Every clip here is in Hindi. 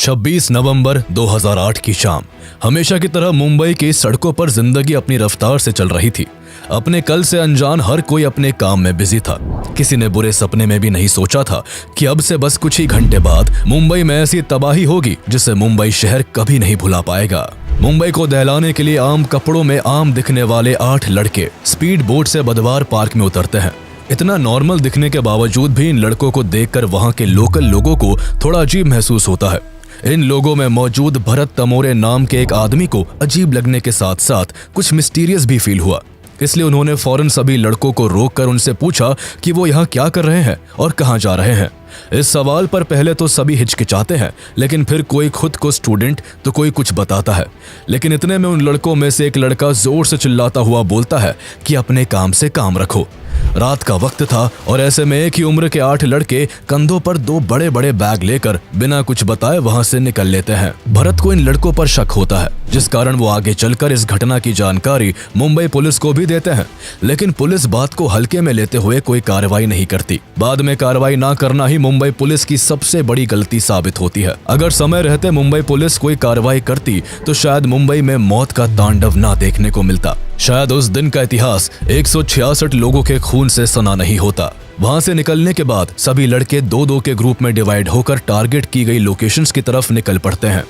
26 नवंबर 2008 की शाम हमेशा की तरह मुंबई की सड़कों पर जिंदगी अपनी रफ्तार से चल रही थी। अपने कल से अनजान हर कोई अपने काम में बिजी था। किसी ने बुरे सपने में भी नहीं सोचा था कि अब से बस कुछ ही घंटे बाद मुंबई में ऐसी तबाही होगी जिसे मुंबई शहर कभी नहीं भुला पाएगा। मुंबई को दहलाने के लिए आम कपड़ों में आम दिखने वाले 8 लड़के स्पीड बोट से बुधवार पार्क में उतरते हैं। इतना नॉर्मल दिखने के बावजूद भी इन लड़कों को देखकर वहां के लोकल लोगों को थोड़ा अजीब महसूस होता है। इन लोगों में मौजूद भरत तमोरे नाम के एक आदमी को अजीब लगने के साथ साथ कुछ मिस्टीरियस भी फील हुआ। इसलिए उन्होंने फौरन सभी लड़कों को रोककर उनसे पूछा कि वो यहाँ क्या कर रहे हैं और कहाँ जा रहे हैं। इस सवाल पर पहले तो सभी हिचकिचाते हैं, लेकिन फिर कोई खुद को स्टूडेंट तो कोई कुछ बताता है। लेकिन इतने में उन लड़कों में से एक लड़का जोर से चिल्लाता हुआ बोलता है कि अपने काम से काम रखो। रात का वक्त था और ऐसे में एक ही उम्र के 8 लड़के कंधों पर 2 बड़े बड़े बैग लेकर बिना कुछ बताए वहां से निकल लेते हैं। भरत को इन लड़कों पर शक होता है, जिस कारण वो आगे चलकर इस घटना की जानकारी मुंबई पुलिस को भी देते हैं। लेकिन पुलिस बात को हल्के में लेते हुए कोई कार्रवाई नहीं करती। बाद में कार्रवाई ना करना ही मुंबई पुलिस की सबसे बड़ी गलती साबित होती है। अगर समय रहते मुंबई पुलिस कोई कार्रवाई करती तो शायद मुंबई में मौत का तांडव ना देखने को मिलता। शायद उस दिन का इतिहास 166 लोगों के खून से सना नहीं होता। वहां से निकलने के बाद सभी लड़के 2-2 के ग्रुप में डिवाइड होकर टारगेट की गई लोकेशंस की तरफ निकल पड़ते हैं।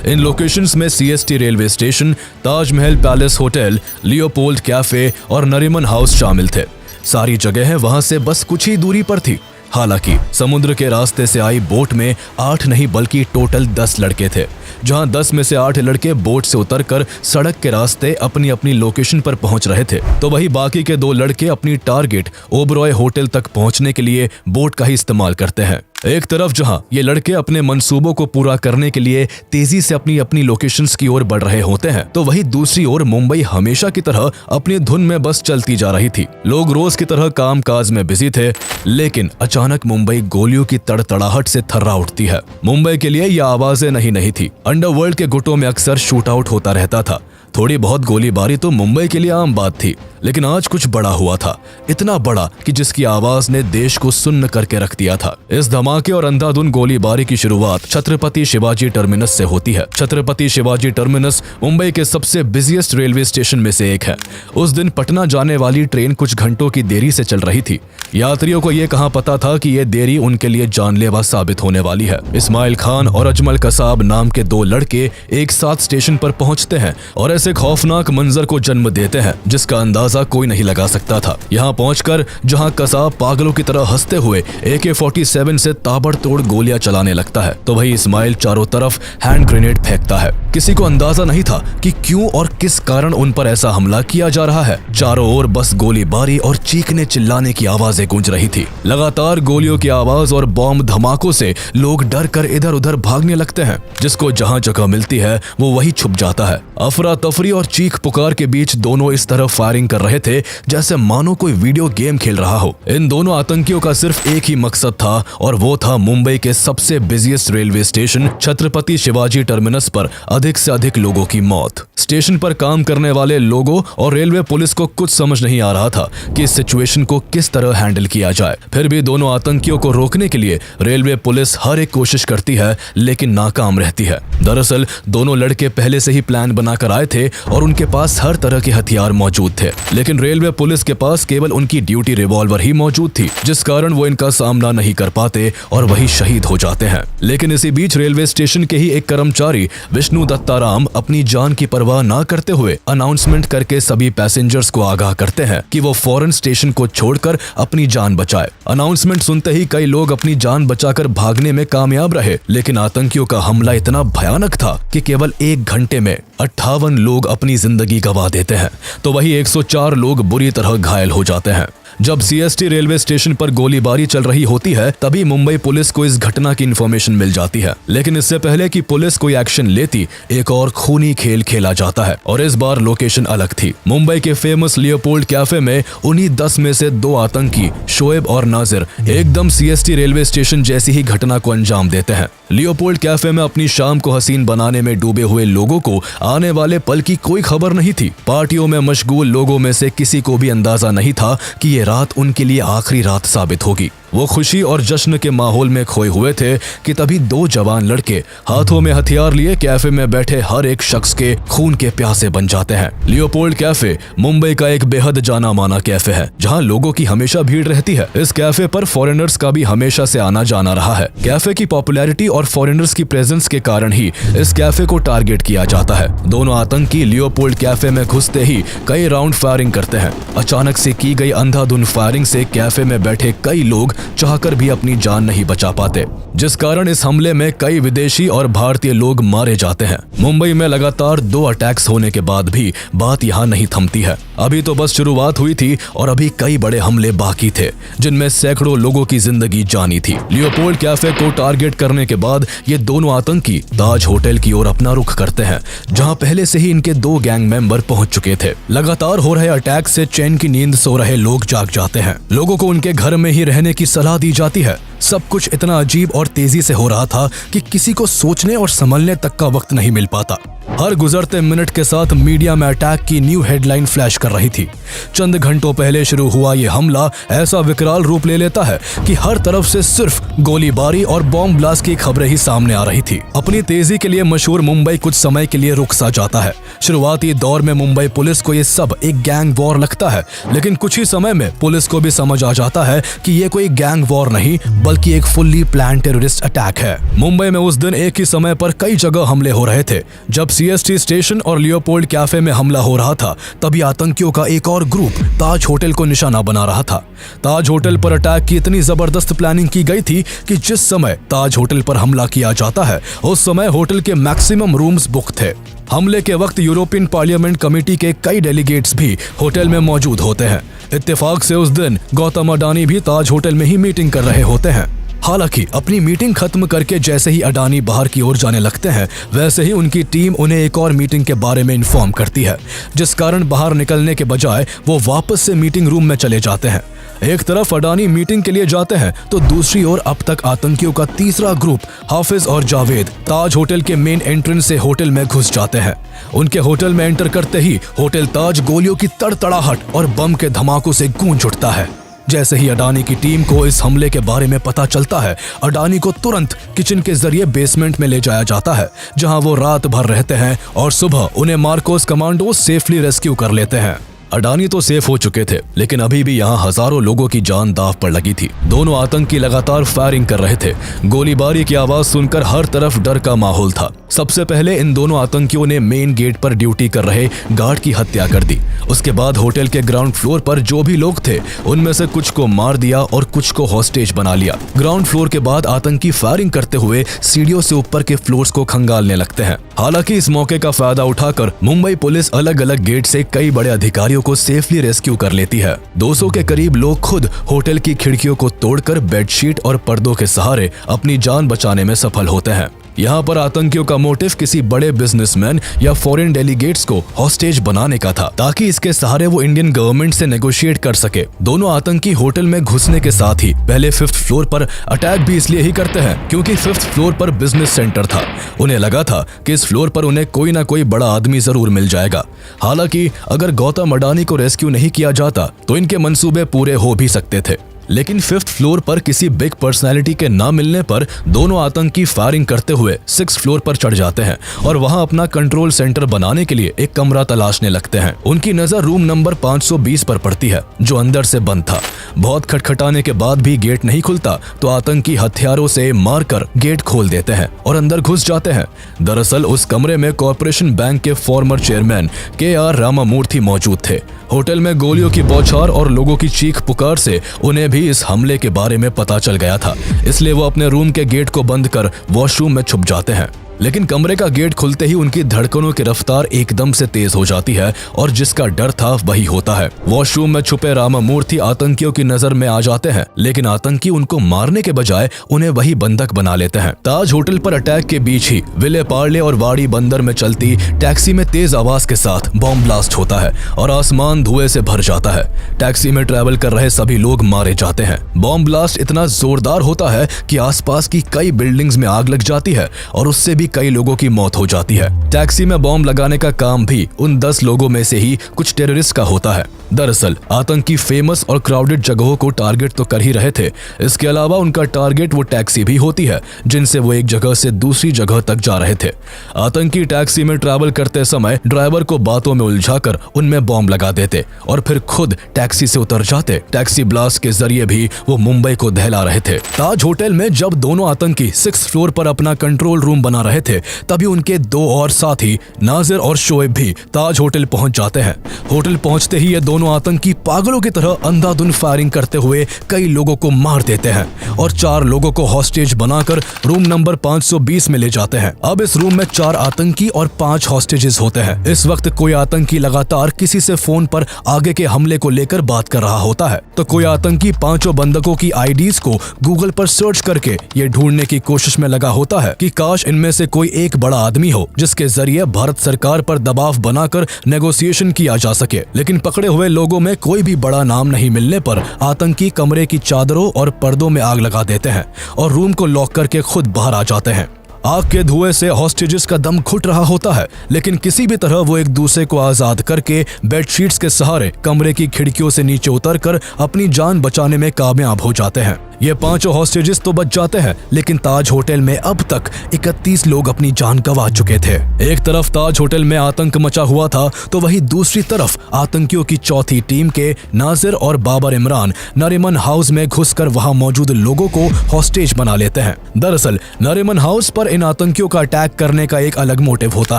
इन लोकेशंस में CST railway station, Taj Mahal palace hotel, Leopold cafe और नरीमन हाउस शामिल थे। सारी जगहें वहां से बस कुछ ही दूरी पर थी। हालांकि समुद्र के रास्ते से आई बोट में 8 नहीं बल्कि टोटल 10 लड़के थे, जहां 10 में से 8 लड़के बोट से उतरकर सड़क के रास्ते अपनी अपनी लोकेशन पर पहुंच रहे थे, तो वही बाकी के 2 लड़के अपनी टारगेट ओबरॉय होटल तक पहुंचने के लिए बोट का ही इस्तेमाल करते हैं। एक तरफ जहां ये लड़के अपने मंसूबों को पूरा करने के लिए तेजी से अपनी अपनी लोकेशंस की ओर बढ़ रहे होते हैं, तो वही दूसरी ओर मुंबई हमेशा की तरह अपनी धुन में बस चलती जा रही थी। लोग रोज की तरह काम काज में बिजी थे, लेकिन अचानक मुंबई गोलियों की तड़तड़ाहट से थर्रा उठती है। मुंबई के लिए यह आवाजें नहीं थी। अंडरवर्ल्ड के गुटों में अक्सर शूट आउट होता रहता था। थोड़ी बहुत गोलीबारी तो मुंबई के लिए आम बात थी, लेकिन आज कुछ बड़ा हुआ था। इतना बड़ा कि जिसकी आवाज ने देश को सुन्न करके रख दिया था। इस धमाके और अंधाधुन गोलीबारी की शुरुआत छत्रपति शिवाजी टर्मिनस से होती है। छत्रपति शिवाजी टर्मिनस मुंबई के सबसे बिजिएस्ट रेलवे स्टेशन में से एक है। उस दिन पटना जाने वाली ट्रेन कुछ घंटों की देरी से चल रही थी। यात्रियों को ये कहां पता था कि ये देरी उनके लिए जानलेवा साबित होने वाली है। इस्माइल खान और अजमल कसाब नाम के 2 लड़के एक साथ स्टेशन पर पहुंचते हैं और ऐसे खौफनाक मंजर को जन्म देते हैं जिसका अंदाजा कोई नहीं लगा सकता था। यहाँ पहुंचकर जहां कसाब पागलों की तरह हंसते हुए AK-47 से ताबड़तोड़ गोलियां चलाने लगता है, तो वही इस्माइल चारों तरफ हैंड ग्रेनेड फेंकता है। किसी को अंदाजा नहीं था कि क्यों और किस कारण उन पर ऐसा हमला किया जा रहा है। चारों ओर बस गोलीबारी और चीखने चिल्लाने की आवाजें गूंज रही थी। लगातार गोलियों की आवाज और बॉम्ब धमाकों से लोग डर कर इधर उधर भागने लगते हैं। जिसको जहां जगह मिलती है वो वही छुप जाता है। अफरा तफरी और चीख पुकार के बीच दोनों इस तरह फायरिंग कर रहे थे जैसे मानो कोई वीडियो गेम खेल रहा हो। इन दोनों आतंकियों का सिर्फ एक ही मकसद था और वो था मुंबई के सबसे busiest railway station Chhatrapati Shivaji terminus पर अधिक से अधिक लोगों की मौत। स्टेशन पर काम करने वाले लोगों और रेलवे पुलिस को कुछ समझ नहीं आ रहा था कि इस सिचुएशन को किस तरह हैंडल किया जाए। फिर भी दोनों आतंकियों को रोकने के लिए रेलवे पुलिस हर एक कोशिश करती है, लेकिन नाकाम रहती है। दरअसल दोनों लड़के पहले से ही प्लान बनाकर आए थे और उनके पास हर तरह के हथियार मौजूद थे, लेकिन रेलवे पुलिस के पास केवल उनकी ड्यूटी रिवॉल्वर ही मौजूद थी, जिस कारण वो इनका सामना नहीं कर पाते और वही शहीद हो जाते हैं। लेकिन इसी बीच रेलवे स्टेशन के ही एक कर्मचारी विष्णु दत्ताराम अपनी जान की परवाह ना करते हुए अनाउंसमेंट करके सभी पैसेंजर्स को आगाह करते हैं कि वो फौरन स्टेशन को छोड़कर अपनी जान बचाए। अनाउंसमेंट सुनते ही कई लोग अपनी जान बचाकर भागने में कामयाब रहे, लेकिन आतंकियों का हमला इतना भयानक था कि केवल 1 घंटे में 58 लोग अपनी जिंदगी गंवा देते हैं, तो वही 104 लोग बुरी तरह घायल हो जाते हैं। जब सीएसटी रेलवे स्टेशन पर गोलीबारी चल रही होती है, तभी मुंबई पुलिस को इस घटना की इंफॉर्मेशन मिल जाती है। लेकिन इससे पहले कि पुलिस कोई एक्शन लेती, एक और खूनी खेल खेला जाता है और इस बार लोकेशन अलग थी। मुंबई के फेमस लियोपोल्ड कैफे में उन्हीं 10 में से 2 आतंकी शोएब और नाजिर एकदम सीएसटी रेलवे स्टेशन जैसी ही घटना को अंजाम देते हैं। लियोपोल्ड कैफे में अपनी शाम को हसीन बनाने में डूबे हुए लोगों को आने वाले पल की कोई खबर नहीं थी। पार्टियों में मशगूल लोगों में से किसी को भी अंदाजा नहीं था कि ये रात उनके लिए आखिरी रात साबित होगी। वो खुशी और जश्न के माहौल में खोए हुए थे कि तभी दो जवान लड़के हाथों में हथियार लिए कैफे में बैठे हर एक शख्स के खून के प्यासे बन जाते हैं। लियोपोल्ड कैफे मुंबई का एक बेहद जाना माना कैफे है, जहां लोगों की हमेशा भीड़ रहती है। इस कैफे पर फॉरेनर्स का भी हमेशा से आना जाना रहा है। कैफे की पॉपुलैरिटी और फॉरेनर्स की प्रेजेंस के कारण ही इस कैफे को टारगेट किया जाता है। दोनों आतंकी लियोपोल्ड कैफे में घुसते ही कई राउंड फायरिंग करते हैं। अचानक से की गई अंधाधुंध फायरिंग से कैफे में बैठे कई लोग चाहकर भी अपनी जान नहीं बचा पाते, जिस कारण इस हमले में कई विदेशी और भारतीय लोग मारे जाते हैं। मुंबई में लगातार 2 अटैक्स होने के बाद भी बात यहाँ नहीं थमती है। अभी तो बस शुरुआत हुई थी और अभी कई बड़े हमले बाकी थे, जिनमें सैकड़ों लोगों की जिंदगी जानी थी। लियोपोल्ड कैफे को टारगेट करने के बाद ये दोनों आतंकी ताज होटल की ओर अपना रुख करते हैं, जहां पहले से ही इनके 2 गैंग मेंबर पहुंच चुके थे। लगातार हो रहे अटैक से चैन की नींद सो रहे लोग जाग जाते हैं। लोगों को उनके घर में ही रहने की सलाह दी जाती है। सब कुछ इतना अजीब और तेजी से हो रहा था कि किसी को सोचने और संभलने तक का वक्त नहीं मिल पाता। हर गुजरते मिनट के साथ मीडिया में अटैक की न्यू हेडलाइन फ्लैश कर रही थी। चंद घंटों पहले शुरू हुआ ये हमला ऐसा विकराल रूप ले लेता है कि हर तरफ से सिर्फ गोलीबारी और बॉम्ब ब्लास्ट की खबरें ही सामने आ रही थी। अपनी तेजी के लिए मशहूर मुंबई कुछ समय के लिए रुक सा जाता है। शुरुआती दौर में मुंबई पुलिस को ये सब एक गैंग वॉर लगता है, लेकिन कुछ ही समय में पुलिस को भी समझ आ जाता है कि ये कोई गैंग वॉर नहीं बल्कि एक फुल्ली प्लान टेररिस्ट अटैक है। मुंबई में उस दिन एक ही समय पर कई जगह हमले हो रहे थे। जब सीएसटी स्टेशन और लियोपोल्ड कैफे में हमला हो रहा था, तभी आतंकियों का एक और ग्रुप ताज होटल को निशाना बना रहा था। ताज होटल पर अटैक की इतनी जबरदस्त प्लानिंग की गई थी कि जिस समय ताज होटल पर हमला किया जाता है, उस समय होटल के मैक्सिमम रूम्स बुक थे। हमले के वक्त यूरोपियन पार्लियामेंट कमेटी के कई डेलीगेट्स भी होटल में मौजूद होते हैं। इत्तेफाक से उस दिन गौतम अडानी भी ताज होटल में ही मीटिंग कर रहे होते हैं। हालांकि अपनी मीटिंग खत्म करके जैसे ही अडानी बाहर की ओर जाने लगते हैं, वैसे ही उनकी टीम उन्हें एक और मीटिंग के बारे में इन्फॉर्म करती है, जिस कारण बाहर निकलने के बजाय वो वापस से मीटिंग रूम में चले जाते हैं। एक तरफ अडानी मीटिंग के लिए जाते हैं तो दूसरी ओर अब तक आतंकियों का तीसरा ग्रुप हाफिज और जावेद ताज होटल के मेन एंट्रेंस से होटल में घुस जाते हैं। उनके होटल में एंटर करते ही होटल ताज गोलियों की तड़तड़ाहट और बम के धमाकों से गूंज उठता है। जैसे ही अडानी की टीम को इस हमले के बारे में पता चलता है, अडानी को तुरंत किचन के जरिए बेसमेंट में ले जाया जाता है, जहां वो रात भर रहते हैं और सुबह उन्हें मार्कोस कमांडो सेफली रेस्क्यू कर लेते हैं। अडानी तो सेफ हो चुके थे, लेकिन अभी भी यहाँ हजारों लोगों की जान दांव पर लगी थी। दोनों आतंकी लगातार फायरिंग कर रहे थे। गोलीबारी की आवाज सुनकर हर तरफ डर का माहौल था। सबसे पहले इन दोनों आतंकियों ने मेन गेट पर ड्यूटी कर रहे गार्ड की हत्या कर दी। उसके बाद होटल के ग्राउंड फ्लोर पर जो भी लोग थे, उनमें से कुछ को मार दिया और कुछ को हॉस्टेज बना लिया। ग्राउंड फ्लोर के बाद आतंकी फायरिंग करते हुए सीढ़ियों से ऊपर के फ्लोर्स को खंगालने लगते हैं। हालांकि इस मौके का फायदा उठाकर मुंबई पुलिस अलग अलग गेट से कई बड़े अधिकारियों को सेफली रेस्क्यू कर लेती है। 200 के करीब लोग खुद होटल की खिड़कियों को तोड़कर बेडशीट और पर्दों के सहारे अपनी जान बचाने में सफल होते हैं। यहाँ पर आतंकियों का मोटिव किसी बड़े बिजनेसमैन या फॉरेन डेलीगेट्स को हॉस्टेज बनाने का था, ताकि इसके सहारे वो इंडियन गवर्नमेंट से नेगोशिएट कर सके। दोनों आतंकी होटल में घुसने के साथ ही पहले 5th फ्लोर पर अटैक भी इसलिए ही करते हैं क्योंकि 5th फ्लोर पर बिजनेस सेंटर था। उन्हें लगा था कि इस फ्लोर पर उन्हें कोई ना कोई बड़ा आदमी जरूर मिल जाएगा। हालांकि अगर गौतम अडानी को रेस्क्यू नहीं किया जाता तो इनके मंसूबे पूरे हो भी सकते थे। लेकिन 5th फ्लोर पर किसी बिग पर्सनैलिटी के ना मिलने पर दोनों आतंकी फायरिंग करते हुए 6th फ्लोर पर चढ़ जाते हैं और वहां अपना कंट्रोल सेंटर बनाने के लिए एक कमरा तलाशने लगते हैं। उनकी नजर रूम नंबर 520 पर पड़ती है, जो अंदर से बंद था। बहुत खटखटाने के बाद भी गेट नहीं खुलता तो आतंकी हथियारों से मारकर गेट खोल देते हैं और अंदर घुस जाते हैं। दरअसल उस कमरे में कॉर्पोरेशन बैंक के फॉर्मर चेयरमैन KR रामामूर्ति मौजूद थे। होटल में गोलियों की बौछार और लोगों की चीख पुकार से उन्हें भी इस हमले के बारे में पता चल गया था, इसलिए वो अपने रूम के गेट को बंद कर वॉशरूम में छुप जाते हैं। लेकिन कमरे का गेट खुलते ही उनकी धड़कनों की रफ्तार एकदम से तेज हो जाती है और जिसका डर था वही होता है। वॉशरूम में छुपे रामामूर्ति आतंकियों की नजर में आ जाते हैं, लेकिन आतंकी उनको मारने के बजाय उन्हें वही बंधक बना लेते हैं। ताज होटल पर अटैक के बीच ही विले पार्ले और वाड़ी बंदर में चलती टैक्सी में तेज आवाज के साथ बॉम्ब ब्लास्ट होता है और आसमान धुएं से भर जाता है। टैक्सी में ट्रैवल कर रहे सभी लोग मारे जाते हैं। बॉम्ब ब्लास्ट इतना जोरदार होता है कि आसपास की कई बिल्डिंग्स में आग लग जाती है और उससे भी कई लोगों की मौत हो जाती है। टैक्सी में बॉम्ब लगाने का काम भी उन 10 लोगों में से ही कुछ टेररिस्ट का होता है। दरअसल आतंकी फेमस और क्राउडेड जगहों को टारगेट तो कर ही रहे थे, इसके अलावा उनका टारगेट वो टैक्सी भी होती है जिनसे वो एक जगह से दूसरी जगह तक जा रहे थे। आतंकी टैक्सी में ट्रैवल करते समय ड्राइवर को बातों में उलझाकर उनमें बॉम्ब लगा देते और फिर खुद टैक्सी से उतर जाते। टैक्सी ब्लास्ट के जरिए भी वो मुंबई को दहला रहे थे। ताज होटल में जब दोनों आतंकी 6th फ्लोर पर अपना कंट्रोल रूम बना रहे थे, तभी उनके 2 और साथी नाजिर और शोएब भी ताज होटल पहुंच जाते हैं। होटल पहुंचते ही ये दोनों आतंकी पागलों की तरह अंधाधुंध फायरिंग करते हुए कई लोगों को मार देते हैं और 4 लोगों को हॉस्टेज बनाकर रूम नंबर 520 में ले जाते हैं। अब इस रूम में 4 आतंकी और 5 हॉस्टेजेस होते हैं। इस वक्त कोई आतंकी लगातार किसी से फोन पर आगे के हमले को लेकर बात कर रहा होता है, तो कोई आतंकी 5 बंधकों की आईडीज को गूगल पर सर्च करके ये ढूंढने की कोशिश में लगा होता है कि काश इनमें से कोई एक बड़ा आदमी हो जिसके जरिए भारत सरकार पर दबाव बनाकर नेगोशिएशन किया जा सके। लेकिन पकड़े हुए लोगों में कोई भी बड़ा नाम नहीं मिलने पर आतंकी कमरे की चादरों और पर्दों में आग लगा देते हैं और रूम को लॉक करके खुद बाहर आ जाते हैं। आग के धुएं से हॉस्टेजेस का दम घुट रहा होता है, लेकिन किसी भी तरह वो एक दूसरे को आजाद करके बेडशीट्स के सहारे कमरे की खिड़कियों से नीचे उतरकर अपनी जान बचाने में कामयाब हो जाते हैं। ये 5 हॉस्टेजेस तो बच जाते हैं, लेकिन ताज होटल में अब तक 31 लोग अपनी जान गंवा चुके थे। एक तरफ ताज होटल में आतंक मचा हुआ था, तो वहीं दूसरी तरफ आतंकियों की चौथी टीम के नाजिर और बाबर इमरान नरीमन हाउस में घुसकर वहां मौजूद लोगों को हॉस्टेज बना लेते हैं। दरअसल नरीमन हाउस पर इन आतंकियों का अटैक करने का एक अलग मोटिव होता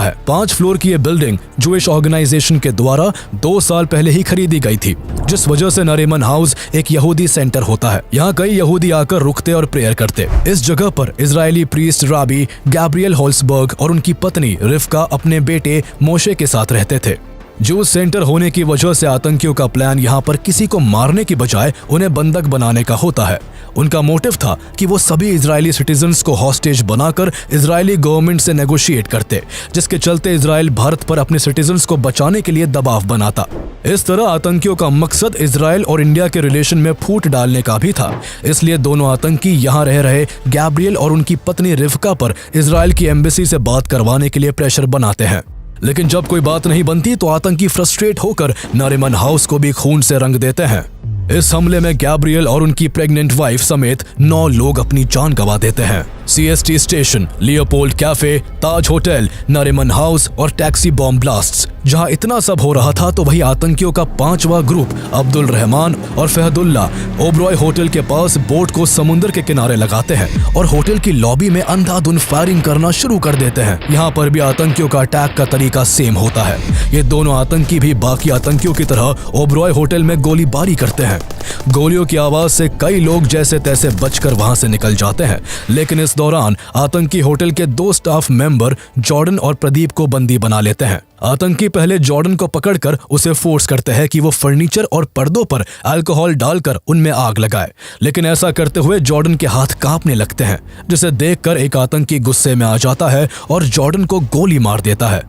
है। 5 फ्लोर की ये बिल्डिंग जूइश ऑर्गेनाइजेशन के द्वारा 2 साल पहले ही खरीदी गई थी, जिस वजह से नरीमन हाउस एक यहूदी सेंटर होता है। यहाँ कई यहूदी आकर रुकते और प्रेयर करते। इस जगह पर इजरायली प्रीस्ट राबी गैब्रियल होल्सबर्ग और उनकी पत्नी रिफ्का अपने बेटे मोशे के साथ रहते थे। जूस सेंटर होने की वजह से आतंकियों का प्लान यहाँ पर किसी को मारने की बजाय उन्हें बंधक बनाने का होता है। उनका मोटिव था कि वो सभी इजरायली सिटीजन्स को हॉस्टेज बनाकर इजरायली गवर्नमेंट से नेगोशिएट करते, जिसके चलते इजराइल भारत पर अपने सिटीजन्स को बचाने के लिए दबाव बनाता। इस तरह आतंकियों का मकसद इजराइल और इंडिया के रिलेशन में फूट डालने का भी था। इसलिए दोनों आतंकी यहाँ रह रहे गैब्रियल और उनकी पत्नी रिफ्का पर इजराइल की एम्बेसी से बात करवाने के लिए प्रेशर बनाते हैं। लेकिन जब कोई बात नहीं बनती तो आतंकी फ्रस्ट्रेट होकर नरीमन हाउस को भी खून से रंग देते हैं। इस हमले में गैब्रियल और उनकी प्रेग्नेंट वाइफ समेत 9 लोग अपनी जान गंवा देते हैं। CST स्टेशन, लियोपोल्ड कैफे, ताज होटल, नरीमन हाउस और टैक्सी बॉम्ब ब्लास्ट्स। जहां इतना सब हो रहा था तो वही आतंकियों का 5वां ग्रुप अब्दुल रहमान और फहदुल्ला ओबरॉय होटल के पास बोट को समुद्र के किनारे लगाते हैं और होटल की लॉबी में अंधाधुंध फायरिंग करना शुरू कर देते हैं। यहाँ पर भी आतंकियों का अटैक का तरीका सेम होता है। ये दोनों आतंकी भी बाकी आतंकियों की तरह ओबरॉय होटल में गोलीबारी करते हैं। गोलियों की आवाज से कई लोग जैसे तैसे बचकर वहां से निकल जाते हैं, लेकिन इस दौरान आतंकी होटल के 2 स्टाफ मेंबर जॉर्डन और प्रदीप को बंदी बना लेते हैं। आतंकी पहले जॉर्डन को पकड़कर उसे फोर्स करते हैं कि वो फर्नीचर और पर्दों पर अल्कोहल डालकर उनमें आग लगाए, लेकिन ऐसा करते हुए जॉर्डन के हाथ कांपने लगते हैं, जिसे देखकर एक आतंकी गुस्से में आ जाता है और जॉर्डन को गोली मार देता है।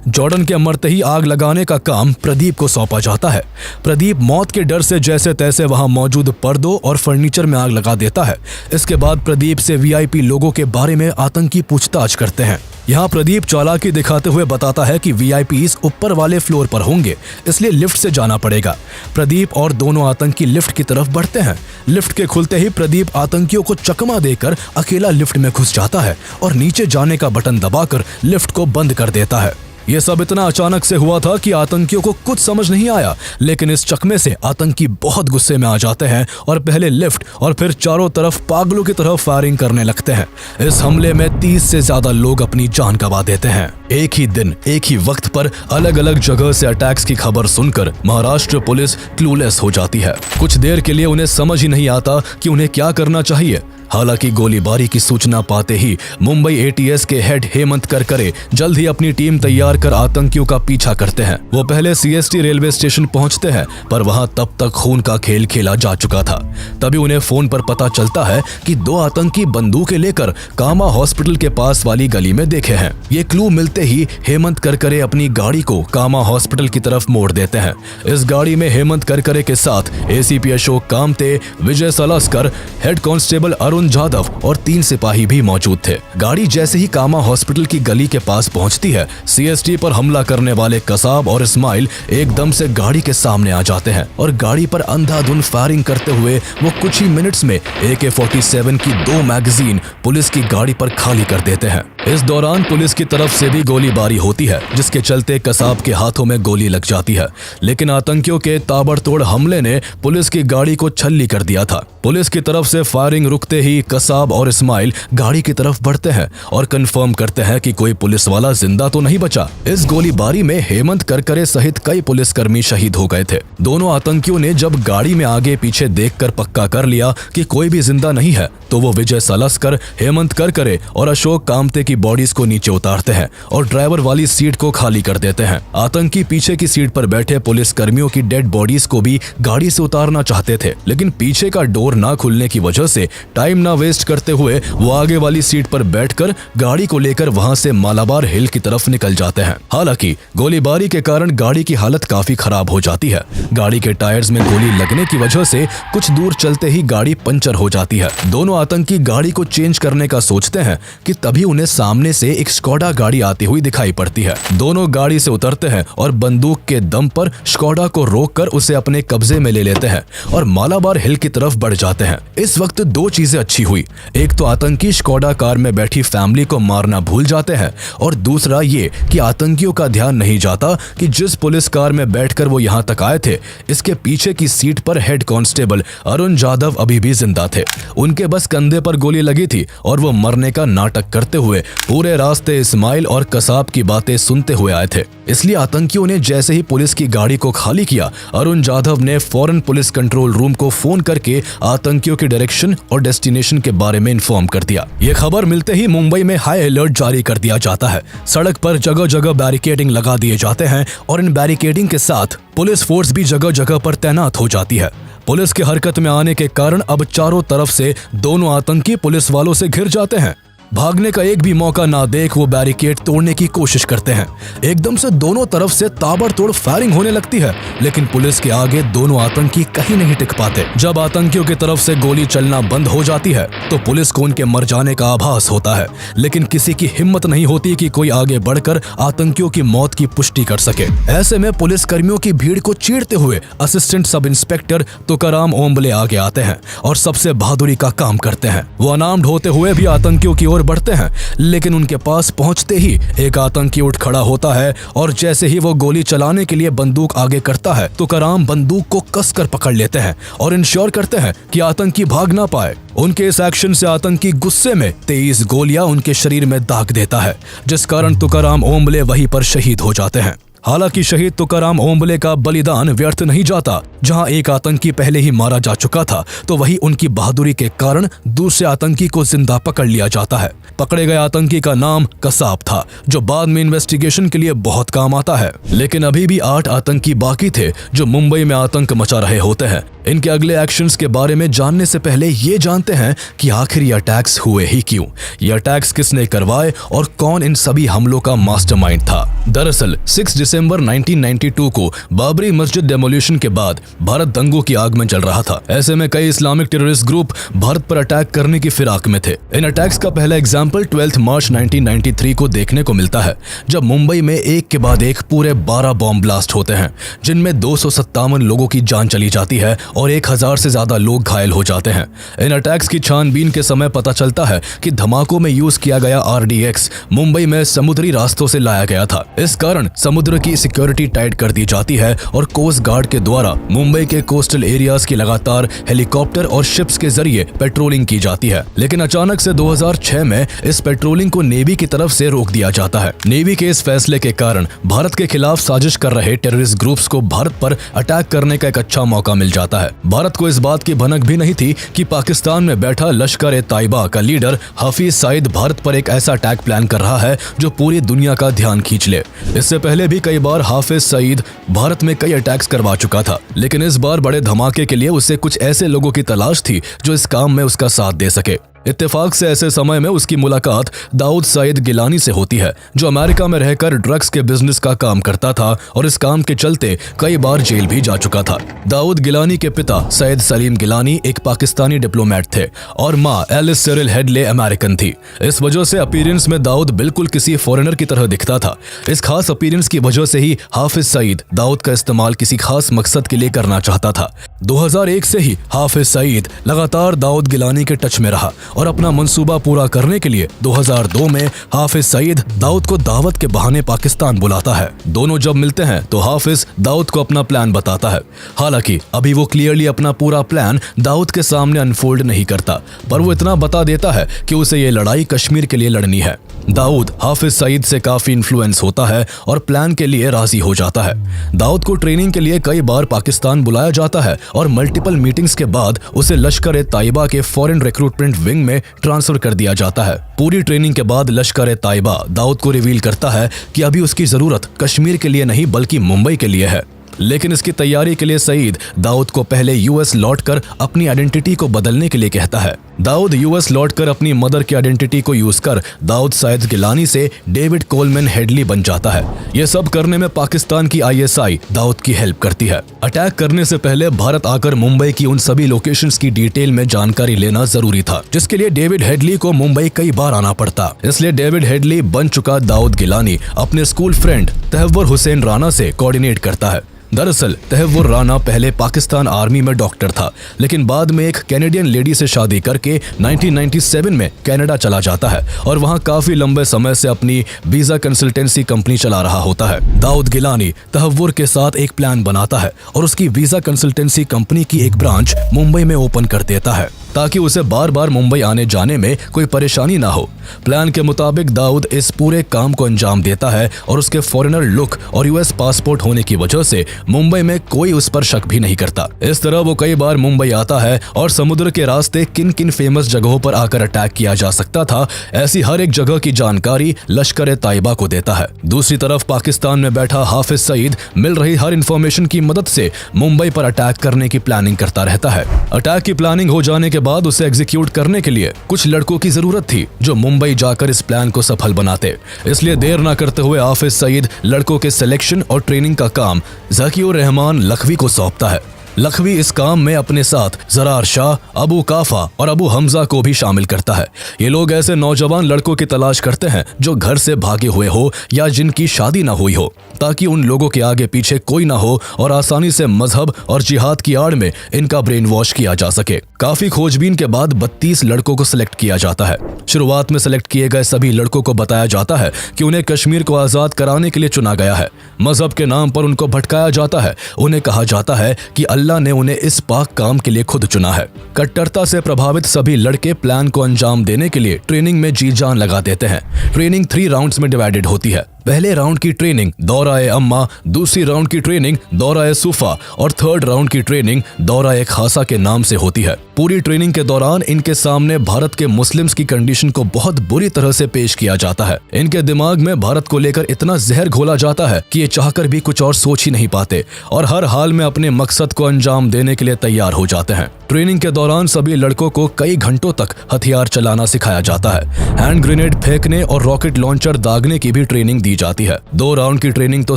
जॉर्डन के मरते ही आग लगाने का काम प्रदीप को सौंपा जाता है। प्रदीप मौत के डर से जैसे तैसे वहां मौजूद पर्दों और फर्नीचर में आग लगा देता है। इसके बाद प्रदीप से VIP लोगों के बारे में आतंकी पूछताछ करते हैं। यहाँ प्रदीप चालाकी दिखाते हुए बताता है कि VIPs ऊपर वाले फ्लोर पर होंगे, इसलिए लिफ्ट से जाना पड़ेगा। प्रदीप और दोनों आतंकी लिफ्ट की तरफ बढ़ते हैं। लिफ्ट के खुलते ही प्रदीप आतंकियों को चकमा देकर अकेला लिफ्ट में घुस जाता है और नीचे जाने का बटन दबाकर लिफ्ट को बंद कर देता है। ये सब इतना अचानक से हुआ था कि आतंकियों को कुछ समझ नहीं आया, लेकिन इस चकमे से आतंकी बहुत गुस्से में आ जाते हैं और पहले लिफ्ट और फिर चारों तरफ पागलों की तरह फायरिंग करने लगते हैं। इस हमले में 30 से ज्यादा लोग अपनी जान गंवा देते हैं। एक ही दिन एक ही वक्त पर अलग अलग जगह से अटैक्स की खबर सुनकर महाराष्ट्र पुलिस क्लूलेस हो जाती है। कुछ देर के लिए उन्हें समझ ही नहीं आता कि उन्हें क्या करना चाहिए। हालांकि गोलीबारी की सूचना पाते ही मुंबई ATS के हेड हेमंत करकरे जल्द ही अपनी टीम तैयार कर आतंकियों का पीछा करते हैं। वो पहले CST रेलवे स्टेशन पहुंचते हैं, पर वहां तब तक खून का खेल खेला जा चुका था। तभी उन्हें फोन पर पता चलता है कि 2 आतंकी बंदूकें लेकर कामा हॉस्पिटल के पास वाली गली में देखे हैं। ये क्लू मिलते ही हेमंत करकरे अपनी गाड़ी को कामा हॉस्पिटल की तरफ मोड़ देते हैं। इस गाड़ी में हेमंत करकरे के साथ ACP अशोक कामते, विजय सलास्कर, हेड कांस्टेबल अरुण अरुण जाधव और 3 सिपाही भी मौजूद थे। गाड़ी जैसे ही कामा हॉस्पिटल की गली के पास पहुंचती है, सीएसटी पर हमला करने वाले कसाब और इस्माइल एकदम से गाड़ी के सामने आ जाते हैं और गाड़ी पर अंधाधुंध फायरिंग करते हुए वो कुछ ही मिनट्स में AK-47 की 2 मैगजीन पुलिस की गाड़ी पर खाली कर देते हैं। इस दौरान पुलिस की तरफ से भी गोलीबारी होती है, जिसके चलते कसाब के हाथों में गोली लग जाती है, लेकिन आतंकियों के ताबड़तोड़ हमले ने पुलिस की गाड़ी को छल्ली कर दिया था। पुलिस की तरफ से फायरिंग रुकते ही कसाब और इस्माइल गाड़ी की तरफ बढ़ते हैं और कंफर्म करते हैं कि कोई पुलिस वाला जिंदा तो नहीं बचा। इस गोलीबारी में हेमंत करकरे सहित कई पुलिसकर्मी शहीद हो गए थे। दोनों आतंकियों ने जब गाड़ी में आगे पीछे देखकर पक्का कर लिया कि कोई भी जिंदा नहीं है, तो वो विजय सलस्कर, हेमंत करकरे और अशोक कामते की बॉडीज को नीचे उतारते हैं और ड्राइवर वाली सीट को खाली कर देते हैं। आतंकी पीछे की सीट पर बैठे पुलिस कर्मियों की डेड बॉडीज को भी गाड़ी से उतारना चाहते थे, लेकिन पीछे का डोर ना खुलने की वजह से टाइम ना वेस्ट करते हुए वो आगे वाली सीट पर बैठकर गाड़ी को लेकर वहां से मालाबार हिल की तरफ निकल जाते हैं। हालांकि गोलीबारी के कारण गाड़ी की हालत काफी खराब हो जाती है। गाड़ी के टायर्स में गोली लगने की वजह से कुछ दूर चलते ही गाड़ी पंचर हो जाती है। दोनों आतंकी गाड़ी को चेंज करने का सोचते हैं कि तभी उन्हें सामने से एक स्कोडा गाड़ी आती हुई दिखाई पड़ती है। दोनों गाड़ी से उतरते हैं और बंदूक के दम पर स्कोडा को रोककर उसे अपने कब्जे में ले लेते हैं और मालाबार हिल की तरफ बढ़ जाते हैं। इस वक्त 2 चीजें अच्छी हुई। एक तो आतंकी स्कोडा कार में बैठी फैमिली को मारना भूल जाते हैं और दूसरा ये कि आतंकियों का ध्यान नहीं जाता कि जिस पुलिस कार में बैठकर वो यहाँ तक आए थे, इसके पीछे की सीट पर हेड कांस्टेबल अरुण जाधव अभी भी जिंदा थे। उनके बस कंधे पर गोली लगी थी और वो मरने का नाटक करते हुए पूरे रास्ते इस्माइल और कसाब की बातें सुनते हुए आए थे। इसलिए आतंकियों ने जैसे ही पुलिस की गाड़ी को खाली किया, अरुण जाधव ने फौरन पुलिस कंट्रोल रूम को फोन करके आतंकियों के डायरेक्शन और डेस्टिनेशन के बारे में इन्फॉर्म कर दिया। ये खबर मिलते ही मुंबई में हाई अलर्ट जारी कर दिया जाता है। सड़क पर जगह जगह बैरिकेडिंग लगा दिए जाते हैं और इन बैरिकेडिंग के साथ पुलिस फोर्स भी जगह जगह पर तैनात हो जाती है। पुलिस की हरकत में आने के कारण अब चारों तरफ से दोनों आतंकी पुलिस वालों से घिर जाते हैं। भागने का एक भी मौका ना देख वो बैरिकेड तोड़ने की कोशिश करते हैं। एकदम से दोनों तरफ से ताबड़तोड़ फायरिंग होने लगती है, लेकिन पुलिस के आगे दोनों आतंकी कहीं नहीं टिक पाते। जब आतंकियों की तरफ से गोली चलना बंद हो जाती है तो पुलिस को उनके मर जाने का आभास होता है, लेकिन किसी की हिम्मत नहीं होती कि कोई आगे बढ़कर आतंकियों की मौत की पुष्टि कर सके। ऐसे में पुलिस कर्मियों की भीड़ को चीरते हुए assistant sub inspector Tukaram Omble आगे आते हैं और सबसे बहादुरी का काम करते हैं। वो अनार्म्ड होते हुए भी आतंकियों की बढ़ते हैं, लेकिन उनके पास पहुंचते ही एक आतंकी उठ खड़ा होता है और जैसे ही वो गोली चलाने के लिए बंदूक आगे करता है, तुकाराम बंदूक को कसकर पकड़ लेते हैं और इंश्योर करते हैं कि आतंकी भाग ना पाए। उनके इस एक्शन से आतंकी गुस्से में 23 गोलियां उनके शरीर में दाग देता है, जिस कारण तुकाराम ओम्बले वहीं पर शहीद हो जाते हैं। हालांकि शहीद तुकाराम ओम्बले का बलिदान व्यर्थ नहीं जाता। जहां एक आतंकी पहले ही मारा जा चुका था, तो वहीं उनकी बहादुरी के कारण दूसरे आतंकी को जिंदा पकड़ लिया जाता है। पकड़े गए आतंकी का नाम कसाब था, जो बाद में इन्वेस्टिगेशन के लिए बहुत काम आता है। लेकिन अभी भी 8 आतंकी बाकी थे जो मुंबई में आतंक मचा रहे होते हैं। इनके अगले एक्शंस के बारे में जानने से पहले ये जानते हैं कि आखिर ये अटैक्स हुए ही क्यों, ये अटैक्स किसने करवाए और कौन इन सभी हमलों का मास्टरमाइंड था। दरअसल 6 दिसंबर 1992 को बाबरी मस्जिद डेमोलिशन के बाद भारत दंगों की आग में चल रहा था। ऐसे में कई इस्लामिक टेररिस्ट ग्रुप भारत पर अटैक करने की फिराक में थे। इन अटैक्स का पहला एग्जाम्पल 12 मार्च 1993 को देखने को मिलता है, जब मुंबई में एक के बाद एक पूरे 12 बॉम्ब ब्लास्ट होते हैं, जिनमें 257 लोगों की जान चली जाती है और 1000 से ज्यादा लोग घायल हो जाते हैं। इन अटैक्स की छानबीन के समय पता चलता है कि धमाकों में यूज किया गया RDX मुंबई में समुद्री रास्तों से लाया गया था। इस कारण समुद्र की सिक्योरिटी टाइट कर दी जाती है और कोस्ट गार्ड के द्वारा मुंबई के कोस्टल एरियाज की लगातार हेलीकॉप्टर और शिप्स के जरिए पेट्रोलिंग की जाती है। लेकिन अचानक से 2006 में इस पेट्रोलिंग को नेवी की तरफ से रोक दिया जाता है। नेवी के इस फैसले के कारण भारत के खिलाफ साजिश कर रहे टेररिस्ट ग्रुप्स को भारत पर अटैक करने का एक अच्छा मौका मिल जाता है। भारत को इस बात की भनक भी नहीं थी कि पाकिस्तान में बैठा लश्कर-ए-तैयबा का लीडर हफीज सईद भारत पर एक ऐसा अटैक प्लान कर रहा है जो पूरी दुनिया का ध्यान खींच ले। इससे पहले भी कई बार हाफिज सईद भारत में कई अटैक्स करवा चुका था, लेकिन इस बार बड़े धमाके के लिए उसे कुछ ऐसे लोगों की तलाश थी जो इस काम में उसका साथ दे सके। इत्तेफाक से ऐसे समय में उसकी मुलाकात दाऊद सईद गिलानी से होती है, जो अमेरिका में रहकर ड्रग्स के बिजनेस का काम करता था और इस काम के चलते कई बार जेल भी जा चुका था। दाऊद गिलानी के पिता सैयद सलीम गिलानी एक पाकिस्तानी डिप्लोमेट थे और माँ एलिस सिरिल हेडले अमेरिकन थी। इस वजह से अपीयरेंस में दाऊद बिल्कुल किसी फॉरेनर की तरह दिखता था। इस खास अपीयरेंस की वजह से ही हाफिज सईद दाऊद का इस्तेमाल किसी खास मकसद के लिए करना चाहता था। 2001 से ही हाफिज सईद लगातार दाऊद गिलानी के टच में रहा और अपना मंसूबा पूरा करने के लिए 2002 में हाफिज सईद दाऊद को दावत के बहाने पाकिस्तान बुलाता है। दोनों जब मिलते हैं तो हाफिज दाऊद को अपना प्लान बताता है। हालांकि अभी वो क्लियरली अपना पूरा प्लान दाऊद के सामने अनफोल्ड नहीं करता, पर वो इतना बता देता है कि उसे ये लड़ाई कश्मीर के लिए लड़नी है। दाऊद हाफिज सईद से काफी इन्फ्लुएंस होता है और प्लान के लिए राजी हो जाता है। दाऊद को ट्रेनिंग के लिए कई बार पाकिस्तान बुलाया जाता है और मल्टीपल मीटिंग्स के बाद उसे लश्कर-ए-ताइबा के फॉरेन रिक्रूटमेंट विंग में ट्रांसफर कर दिया जाता है। पूरी ट्रेनिंग के बाद लश्कर-ए-ताइबा दाऊद को रिवील करता है कि अभी उसकी जरूरत कश्मीर के लिए नहीं बल्कि मुंबई के लिए है। लेकिन इसकी तैयारी के लिए सईद दाऊद को पहले यूएस लौटकर अपनी आइडेंटिटी को बदलने के लिए कहता है। दाऊद यूएस लौटकर अपनी मदर की आइडेंटिटी को यूज कर दाऊद सईद गिलानी से डेविड कोलमैन हेडली बन जाता है। यह सब करने में पाकिस्तान की आईएसआई दाऊद की हेल्प करती है। अटैक करने से पहले भारत आकर मुंबई की उन सभी लोकेशंस की डिटेल में जानकारी लेना जरूरी था, जिसके लिए डेविड हेडली को मुंबई कई बार आना पड़ता। इसलिए डेविड हेडली बन चुका दाऊद गिलानी अपने स्कूल फ्रेंड तहव्वुर हुसैन राना से कोऑर्डिनेट करता है। दरअसल तहव्वुर राना पहले पाकिस्तान आर्मी में डॉक्टर था, लेकिन बाद में एक कैनेडियन लेडी से शादी करके 1997 में कनाडा चला जाता है और वहां काफी लंबे समय से अपनी वीजा कंसल्टेंसी कंपनी चला रहा होता है। दाऊद गिलानी तहव्वुर के साथ एक प्लान बनाता है और उसकी वीजा कंसल्टेंसी कंपनी की एक ब्रांच मुंबई में ओपन कर देता है ताकि उसे बार बार मुंबई आने जाने में कोई परेशानी ना हो। प्लान के मुताबिक दाऊद इस पूरे काम को अंजाम देता है और उसके फॉरेनर लुक और यूएस पासपोर्ट होने की वजह से मुंबई में कोई उस पर शक भी नहीं करता। इस तरह वो कई बार मुंबई आता है और समुद्र के रास्ते किन किन फेमस जगहों पर आकर अटैक किया जा सकता था, ऐसी हर एक जगह की जानकारी लश्कर-ए-ताइबा को देता है। दूसरी तरफ पाकिस्तान में बैठा हाफिज सईद मिल रही हर इंफॉर्मेशन की मदद से मुंबई पर अटैक करने की प्लानिंग करता रहता है। अटैक की प्लानिंग हो जाने के बाद उसे एग्जीक्यूट करने के लिए कुछ लड़कों की जरूरत थी जो मुंबई जाकर इस प्लान को सफल बनाते। इसलिए देर न करते हुए हाफिज सईद लड़कों के सिलेक्शन और ट्रेनिंग का काम ज़कीउर रहमान लखवी को सौंपता है। लखवी इस काम में अपने साथ जरार शाह, अबू काफा और अबू हमजा को भी शामिल करता है। ये लोग ऐसे नौजवान लड़कों की तलाश करते हैं जो घर से भागे हुए हो या जिनकी शादी ना हुई हो, ताकि उन लोगों के आगे पीछे कोई ना हो और आसानी से मजहब और जिहाद की आड़ में इनका ब्रेन वॉश किया जा सके। काफी खोजबीन के बाद 32 लड़कों को सिलेक्ट किया जाता है। शुरुआत में सिलेक्ट किए गए सभी लड़कों को बताया जाता है कि उन्हें कश्मीर को आजाद कराने के लिए चुना गया है। मजहब के नाम पर उनको भटकाया जाता है। उन्हें कहा जाता है कि अल्लाह ने उन्हें इस पाक काम के लिए खुद चुना है। कट्टरता से प्रभावित सभी लड़के प्लान को अंजाम देने के लिए ट्रेनिंग में जी जान लगा देते हैं। ट्रेनिंग 3 राउंड्स में डिवाइडेड होती है। पहले राउंड की ट्रेनिंग दौरा-ए-अम्मा, दूसरी राउंड की ट्रेनिंग दौरा-ए-सुफा और थर्ड राउंड की ट्रेनिंग दौरा-ए-खासा के नाम से होती है। पूरी ट्रेनिंग के दौरान इनके सामने भारत के मुस्लिम्स की कंडीशन को बहुत बुरी तरह से पेश किया जाता है। इनके दिमाग में भारत को लेकर इतना जहर घोला जाता है कि ये चाहकर भी कुछ और सोच ही नहीं पाते और हर हाल में अपने मकसद को अंजाम देने के लिए तैयार हो जाते हैं। ट्रेनिंग के दौरान सभी लड़कों को कई घंटों तक हथियार चलाना सिखाया जाता है। हैंड ग्रेनेड फेंकने और रॉकेट लॉन्चर दागने की भी ट्रेनिंग दी जाती है। 2 राउंड की ट्रेनिंग तो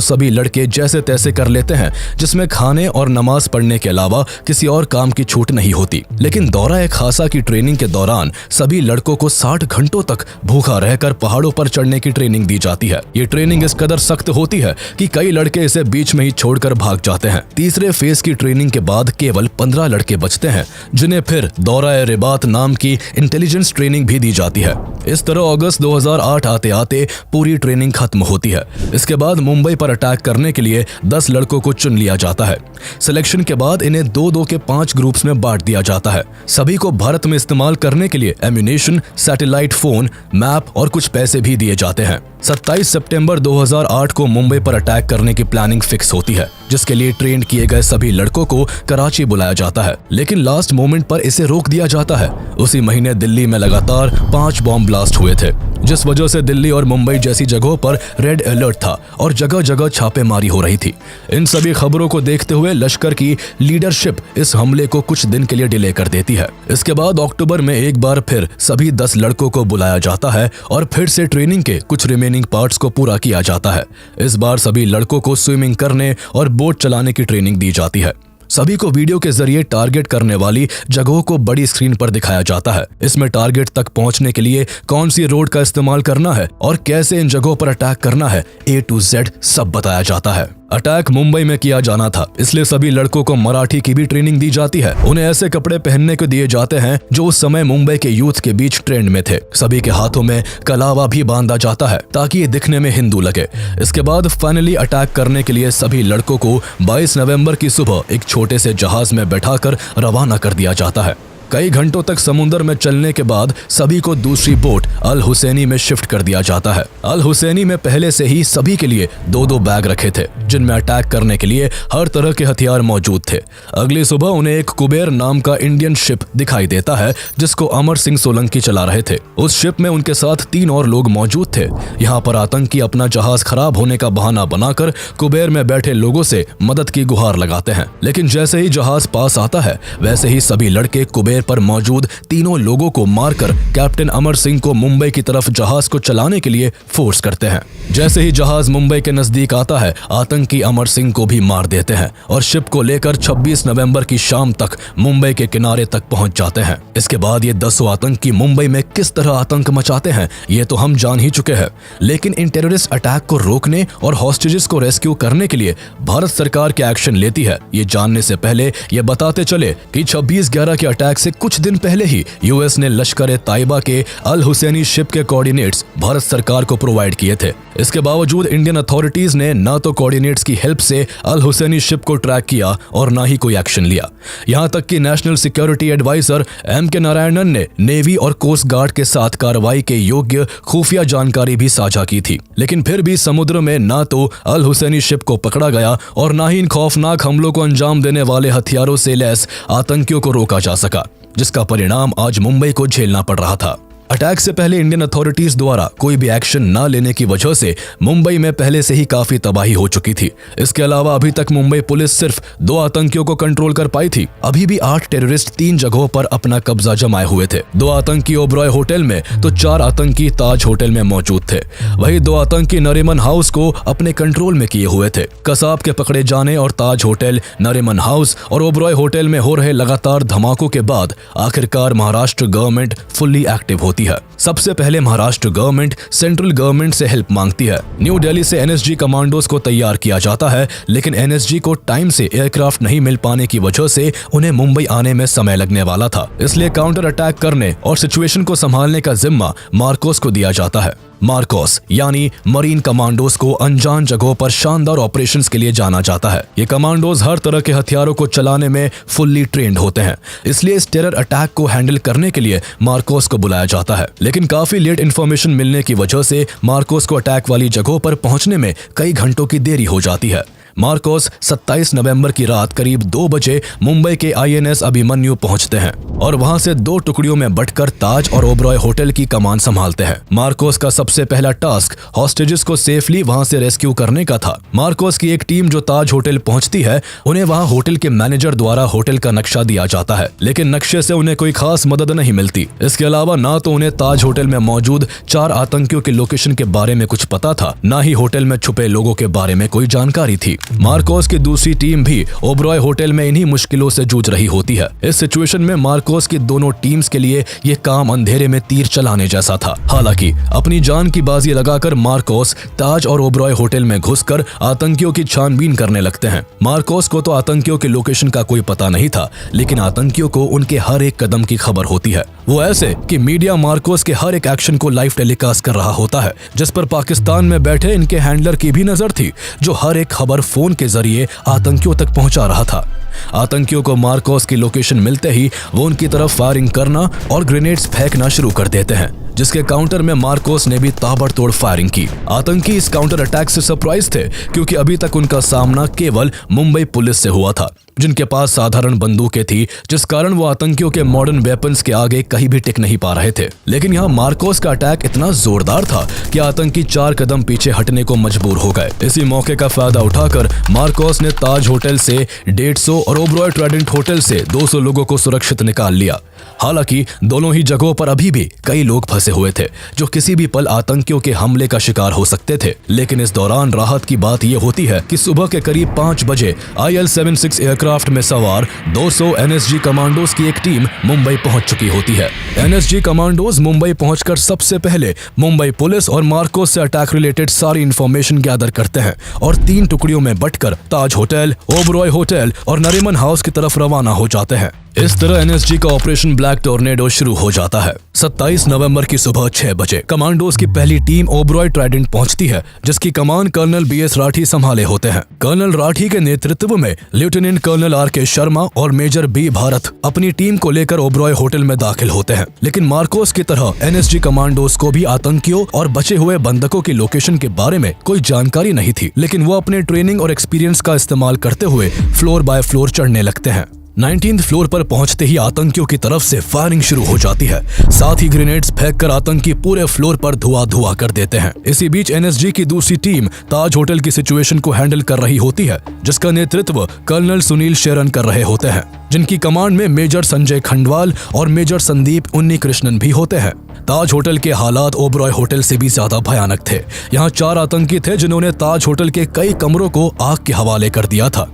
सभी लड़के जैसे तैसे कर लेते हैं, जिसमें खाने और नमाज पढ़ने के अलावा किसी और काम की छूट नहीं होती। लेकिन दौरा-ए-खासा की ट्रेनिंग के दौरान सभी लड़कों को 60 घंटों तक भूखा रहकर पहाड़ों पर चढ़ने की ट्रेनिंग दी जाती है। ये ट्रेनिंग इस कदर सख्त होती है कि कई लड़के इसे बीच में ही छोड़कर भाग जाते हैं। तीसरे फेज की ट्रेनिंग के बाद केवल 15 लड़के बचते हैं, जिन्हें फिर दौरा-ए-रिबात नाम की इंटेलिजेंस ट्रेनिंग भी दी जाती है। इस तरह अगस्त 2008 आते आते पूरी ट्रेनिंग खत्म होती है। इसके बाद मुंबई पर अटैक करने के लिए 10 लड़कों को चुन लिया जाता है। सिलेक्शन के बाद इन्हें 2-2 के 5 ग्रुप्स में बांट दिया जाता है। सभी को भारत में इस्तेमाल करने के लिए एम्यूनेशन, सैटेलाइट फोन, मैप और कुछ पैसे भी दिए जाते हैं। 27 सितंबर 2008 को मुंबई पर अटैक करने की प्लानिंग फिक्स होती है, जिसके लिए ट्रेन किए गए सभी लड़कों को कराची बुलाया जाता है, लेकिन लास्ट मोमेंट पर इसे रोक दिया जाता है। उसी महीने दिल्ली में लगातार 5 बॉम्ब ब्लास्ट हुए थे, जिस वजह से दिल्ली और मुंबई जैसी जगहों पर रेड अलर्ट था और जगह जगह छापेमारी हो रही थी। इन सभी खबरों को देखते हुए लश्कर की लीडरशिप इस हमले को कुछ दिन के लिए डिले कर देती है। इसके बाद अक्टूबर में एक बार फिर सभी 10 लड़कों को बुलाया जाता है और फिर से ट्रेनिंग के कुछ रिमेनिंग पार्ट्स को पूरा किया जाता है। इस बार सभी लड़कों को स्विमिंग करने और बोट चलाने की ट्रेनिंग दी जाती है। सभी को वीडियो के जरिए टारगेट करने वाली जगहों को बड़ी स्क्रीन पर दिखाया जाता है। इसमें टारगेट तक पहुंचने के लिए कौन सी रोड का इस्तेमाल करना है और कैसे इन जगहों पर अटैक करना है, A to Z सब बताया जाता है। अटैक मुंबई में किया जाना था, इसलिए सभी लड़कों को मराठी की भी ट्रेनिंग दी जाती है। उन्हें ऐसे कपड़े पहनने को दिए जाते हैं जो उस समय मुंबई के यूथ के बीच ट्रेंड में थे। सभी के हाथों में कलावा भी बांधा जाता है ताकि ये दिखने में हिंदू लगे। इसके बाद फाइनली अटैक करने के लिए सभी लड़कों को 22 नवंबर की सुबह एक छोटे से जहाज में बैठाकर रवाना कर दिया जाता है। कई घंटों तक समुद्र में चलने के बाद सभी को दूसरी बोट अल हुसैनी में शिफ्ट कर दिया जाता है। अल हुसैनी में पहले से ही सभी के लिए 2-2 बैग रखे थे, जिनमें अटैक करने के लिए हर तरह के हथियार मौजूद थे। अगली सुबह उन्हें एक कुबेर नाम का इंडियन शिप दिखाई देता है, जिसको अमर सिंह सोलंकी चला रहे थे। उस शिप में उनके साथ 3 और लोग मौजूद थे। यहाँ पर आतंकी अपना जहाज खराब होने का बहाना बनाकर कुबेर में बैठे लोगों से मदद की गुहार लगाते हैं, लेकिन जैसे ही जहाज पास आता है वैसे ही सभी लड़के कुबेर पर मौजूद तीनों लोगों को मारकर कैप्टन अमर सिंह को मुंबई की तरफ जहाज को चलाने के लिए फोर्स करते हैं। जैसे ही जहाज मुंबई के नजदीक आता है, आतंकी अमर सिंह को भी मार देते हैं और शिप को लेकर 26 नवंबर की शाम तक मुंबई के किनारे तक पहुंच जाते हैं। इसके बाद ये 10 आतंकी मुंबई में किस तरह आतंक मचाते हैं ये तो हम जान ही चुके हैं, लेकिन इन टेररिस्ट अटैक को रोकने और हॉस्टेजेस को रेस्क्यू करने के लिए भारत सरकार क्या एक्शन लेती है, ये जानने से पहले ये बताते चले कि 26/11 के अटैक से कुछ दिन पहले ही यूएस ने लश्कर ताइबा के अल हुसैनी शिप के कोऑर्डिनेट्स भारत सरकार को प्रोवाइड किए थे। इसके बावजूद इंडियन अथॉरिटीज ने न तो कोऑर्डिनेट्स की हेल्प से अल हुसैनी शिप को ट्रैक किया और न ही कोई एक्शन लिया। यहां तक कि national security adviser M.K. Narayanan ने नेवी और कोस्ट गार्ड के साथ कार्रवाई के योग्य खुफिया जानकारी भी साझा की थी, लेकिन फिर भी समुद्र में न तो अल हुसैनी शिप को पकड़ा गया और न ही इन खौफनाक हमलों को अंजाम देने वाले हथियारों से लैस आतंकियों को रोका जा सका, जिसका परिणाम आज मुंबई को झेलना पड़ रहा था। अटैक से पहले इंडियन अथॉरिटीज द्वारा कोई भी एक्शन न लेने की वजह से मुंबई में पहले से ही काफी तबाही हो चुकी थी। इसके अलावा अभी तक मुंबई पुलिस सिर्फ 2 आतंकियों को कंट्रोल कर पाई थी। अभी भी 8 टेररिस्ट 3 जगहों पर अपना कब्जा जमाए हुए थे। 2 आतंकी ओबरॉय होटल में तो 4 आतंकी ताज होटल में मौजूद थे। वही 2 आतंकी नरीमन हाउस को अपने कंट्रोल में किए हुए थे। कसाब के पकड़े जाने और ताज होटल, नरीमन हाउस और ओबरॉय होटल में हो रहे लगातार धमाकों के बाद आखिरकार महाराष्ट्र गवर्नमेंट फुल्ली एक्टिव होती है। सबसे पहले महाराष्ट्र गवर्नमेंट सेंट्रल गवर्नमेंट से हेल्प मांगती है। न्यू दिल्ली से NSG कमांडोज को तैयार किया जाता है, लेकिन NSG को टाइम से एयरक्राफ्ट नहीं मिल पाने की वजह से उन्हें मुंबई आने में समय लगने वाला था। इसलिए काउंटर अटैक करने और सिचुएशन को संभालने का जिम्मा मार्कोस को दिया जाता है। मार्कोस यानी मरीन कमांडोज को अनजान जगहों पर शानदार ऑपरेशंस के लिए जाना जाता है। ये कमांडोज हर तरह के हथियारों को चलाने में फुल्ली ट्रेंड होते हैं, इसलिए इस टेरर अटैक को हैंडल करने के लिए मार्कोस को बुलाया जाता है। लेकिन काफी लेट इन्फॉर्मेशन मिलने की वजह से मार्कोस को अटैक वाली जगहों पर पहुंचने में कई घंटों की देरी हो जाती है। मार्कोस 27 नवंबर की रात करीब 2 बजे मुंबई के INS अभिमन्यु पहुंचते हैं और वहां से 2 टुकड़ियों में बंटकर ताज और ओबरॉय होटल की कमान संभालते हैं। मार्कोस का सबसे पहला टास्क हॉस्टेजेस को सेफली वहां से रेस्क्यू करने का था। मार्कोस की एक टीम जो ताज होटल पहुंचती है, उन्हें वहां होटल के मैनेजर द्वारा होटल का नक्शा दिया जाता है, लेकिन नक्शे से उन्हें कोई खास मदद नहीं मिलती। इसके अलावा ना तो उन्हें ताज होटल में मौजूद 4 आतंकियों के लोकेशन के बारे में कुछ पता था, ना ही होटल में छुपे लोगों के बारे में कोई जानकारी थी। मार्कोस की दूसरी टीम भी ओबरॉय होटल में इन्हीं मुश्किलों से जूझ रही होती है। इस सिचुएशन में मार्कोस की दोनों टीम्स के लिए ये काम अंधेरे में तीर चलाने जैसा था। हालांकि अपनी जान की बाजी लगाकर मार्कोस ताज और ओबरॉय होटल में घुसकर आतंकियों की छानबीन करने लगते हैं। मार्कोस को तो आतंकियों के लोकेशन का कोई पता नहीं था, लेकिन आतंकियों को उनके हर एक कदम की खबर होती है। वो ऐसे कि मीडिया मार्कोस के हर एक एक्शन को लाइव टेलीकास्ट कर रहा होता है, जिस पर पाकिस्तान में बैठे इनके हैंडलर की भी नजर थी, जो हर एक खबर फोन के जरिए आतंकियों तक पहुंचा रहा था। आतंकियों को मार्कोस की लोकेशन मिलते ही वो उनकी तरफ फायरिंग करना और ग्रेनेड्स फेंकना शुरू कर देते हैं। जिसके काउंटर में मार्कोस ने भी ताबड़तोड़ फायरिंग की। आतंकी इस काउंटर अटैक से सरप्राइज थे क्योंकि अभी तक उनका सामना केवल मुंबई पुलिस से हुआ था, जिनके पास साधारण बंदूकें थी, जिस कारण वो आतंकियों के मॉडर्न वेपन्स के आगे कहीं भी टिक नहीं पा रहे थे। लेकिन यहाँ मार्कोस का अटैक इतना जोरदार था कि आतंकी 4 कदम पीछे हटने को मजबूर हो गए। इसी मौके का फायदा उठाकर मार्कोस ने ताज होटल से 150 और ओबरॉय ट्राइडेंट होटल से 200 लोगों को सुरक्षित निकाल लिया। हालांकि दोनों ही जगहों पर अभी भी कई लोग फंसे हुए थे जो किसी भी पल आतंकियों के हमले का शिकार हो सकते थे। लेकिन इस दौरान राहत की बात यह होती है कि सुबह के करीब 5 बजे IL-76 एयरक्राफ्ट में सवार 200 NSG कमांडोज की एक टीम मुंबई पहुंच चुकी होती है। NSG कमांडोज मुंबई पहुंचकर सबसे पहले मुंबई पुलिस और मार्कोस से अटैक रिलेटेड सारी इंफॉर्मेशन गैदर करते हैं और 3 टुकड़ियों में बंटकर ताज होटल, ओबरॉय होटल और नरीमन हाउस की तरफ रवाना हो जाते हैं। इस तरह NSG का ऑपरेशन ब्लैक टोर्नेडो शुरू हो जाता है। 27 नवंबर की सुबह 6 बजे कमांडोज की पहली टीम ओबरॉय ट्राइडेंट पहुंचती है, जिसकी कमान कर्नल BS राठी संभाले होते हैं। कर्नल राठी के नेतृत्व में लेफ्टिनेंट कर्नल RK शर्मा और मेजर B भारत अपनी टीम को लेकर ओबरॉय होटल में दाखिल होते हैं। लेकिन मार्कोस की तरह NSG कमांडोज को भी आतंकियों और बचे हुए बंधकों की लोकेशन के बारे में कोई जानकारी नहीं थी, लेकिन वो अपने ट्रेनिंग और एक्सपीरियंस का इस्तेमाल करते हुए फ्लोर बाय फ्लोर चढ़ने लगते हैं। 19th फ्लोर पर पहुंचते ही आतंकियों की तरफ से फायरिंग शुरू हो जाती है। साथ ही ग्रेनेड्स फेंककर आतंकी पूरे फ्लोर पर धुआं कर देते हैं। इसी बीच NSG की दूसरी टीम ताज होटल की सिचुएशन को हैंडल कर रही होती है, जिसका नेतृत्व कर्नल सुनील शेरन कर रहे होते हैं, जिनकी कमांड में मेजर संजय खंडवाल और मेजर संदीप उन्नीकृष्णन भी होते हैं। ताज होटल के हालात ओबरॉय होटल से भी ज्यादा भयानक थे। यहाँ 4 आतंकी थे जिन्होंने ताज होटल के कई कमरों को आग के हवाले कर दिया था।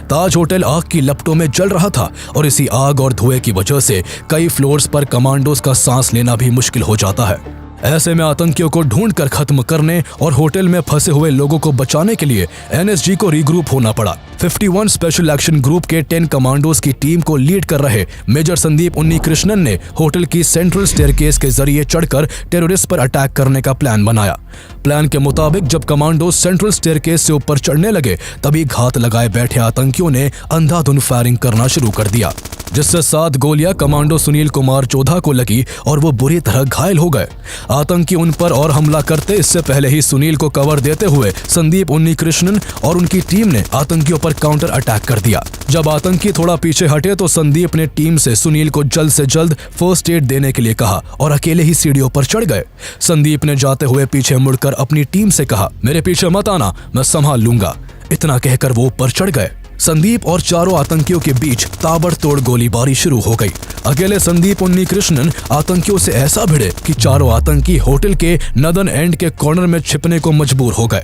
ताज होटल आग की लपटों में जल रहा था और इसी आग और धुएं की वजह से कई फ्लोर्स पर कमांडोज का सांस लेना भी मुश्किल हो जाता है। ऐसे में आतंकियों को ढूंढकर खत्म करने और होटल में फंसे हुए लोगों को बचाने के लिए NSG को रीग्रुप होना पड़ा। 51 स्पेशल एक्शन ग्रुप के 10 कमांडोज की टीम को लीड कर रहे मेजर संदीप उन्नीकृष्णन ने होटल की सेंट्रल स्टेयरकेस के जरिए चढ़कर टेररिस्ट पर अटैक करने का प्लान बनाया। प्लान के मुताबिक जब कमांडोज सेंट्रल स्टेयरकेस से ऊपर चढ़ने लगे, तभी घात लगाए बैठे आतंकियों ने अंधाधुंध फायरिंग करना शुरू कर दिया, जिससे 7 गोलियां कमांडो सुनील कुमार चौधा को लगी और वो बुरी तरह घायल हो गए। आतंकी उन पर और हमला करते इससे पहले ही सुनील को कवर देते हुए संदीप उन्नीकृष्णन और उनकी टीम ने आतंकियों पर काउंटर अटैक कर दिया। जब आतंकी थोड़ा पीछे हटे तो संदीप ने टीम से सुनील को जल्द से जल्द फर्स्ट एड देने के लिए कहा और अकेले ही सीढ़ियों पर चढ़ गए। संदीप ने जाते हुए पीछे मुड़कर अपनी टीम से कहा, मेरे पीछे मत आना, मैं संभाल लूंगा। इतना कहकर वो ऊपर चढ़ गए। संदीप और चारों आतंकियों के बीच ताबड़तोड़ गोलीबारी शुरू हो गई। अकेले संदीप उन्नीकृष्णन आतंकियों से ऐसा भिड़े कि चारों आतंकी होटल के नदन एंड के कॉर्नर में छिपने को मजबूर हो गए।